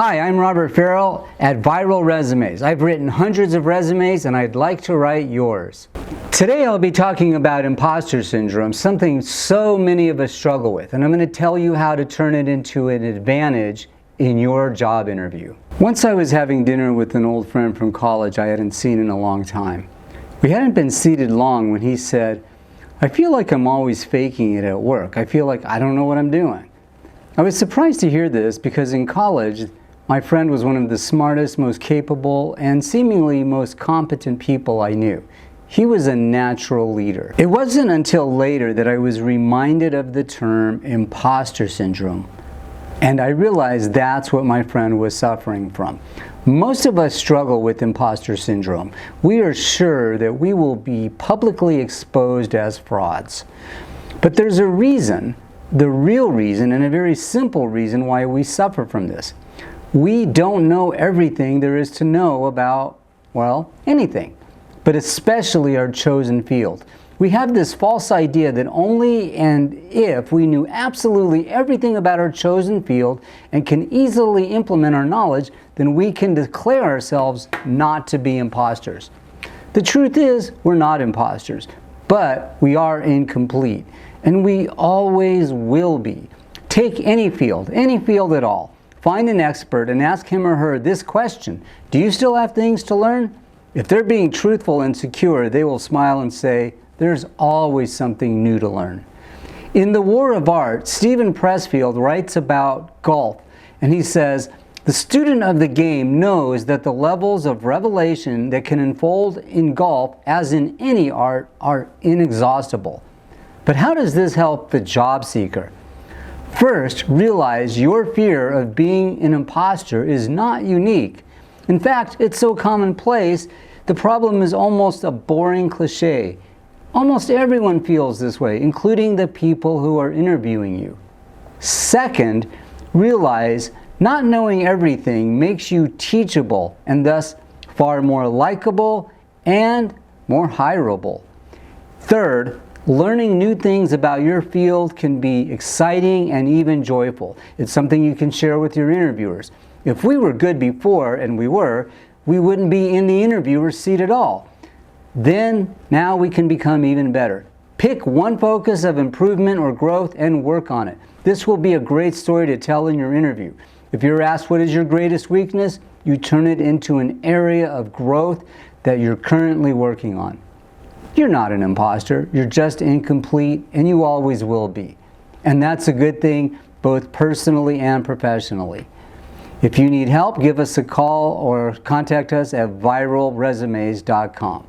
Hi, I'm Robert Farrell at Viral Resumes. I've written hundreds of resumes and I'd like to write yours. Today I'll be talking about imposter syndrome, something so many of us struggle with, and I'm going to tell you how to turn it into an advantage in your job interview. Once I was having dinner with an old friend from college I hadn't seen in a long time. We hadn't been seated long when he said, "I feel like I'm always faking it at work. I feel like I don't know what I'm doing." I was surprised to hear this because in college, my friend was one of the smartest, most capable, and seemingly most competent people I knew. He was a natural leader. It wasn't until later that I was reminded of the term imposter syndrome, and I realized that's what my friend was suffering from. Most of us struggle with imposter syndrome. We are sure that we will be publicly exposed as frauds. But there's a reason, the real reason, and a very simple reason why we suffer from this. We don't know everything there is to know about, well, anything, but especially our chosen field. We have this false idea that only and if we knew absolutely everything about our chosen field and can easily implement our knowledge, then we can declare ourselves not to be imposters. The truth is, we're not imposters, but we are incomplete, and we always will be. Take any field at all. Find an expert and ask him or her this question: do you still have things to learn? If they're being truthful and secure, they will smile and say, there's always something new to learn. In The War of Art, Steven Pressfield writes about golf, and he says, the student of the game knows that the levels of revelation that can unfold in golf, as in any art, are inexhaustible. But how does this help the job seeker? First, realize your fear of being an imposter is not unique. In fact, it's so commonplace, the problem is almost a boring cliche. Almost everyone feels this way, including the people who are interviewing you. Second, realize not knowing everything makes you teachable and thus far more likable and more hireable. Third, learning new things about your field can be exciting and even joyful. It's something you can share with your interviewers. If we were good before, and we wouldn't be in the interviewer's seat at all. Then, now we can become even better. Pick one focus of improvement or growth and work on it. This will be a great story to tell in your interview. If you're asked what is your greatest weakness, you turn it into an area of growth that you're currently working on. You're not an imposter, you're just incomplete, and you always will be. And that's a good thing, both personally and professionally. If you need help, give us a call or contact us at viralresumes.com.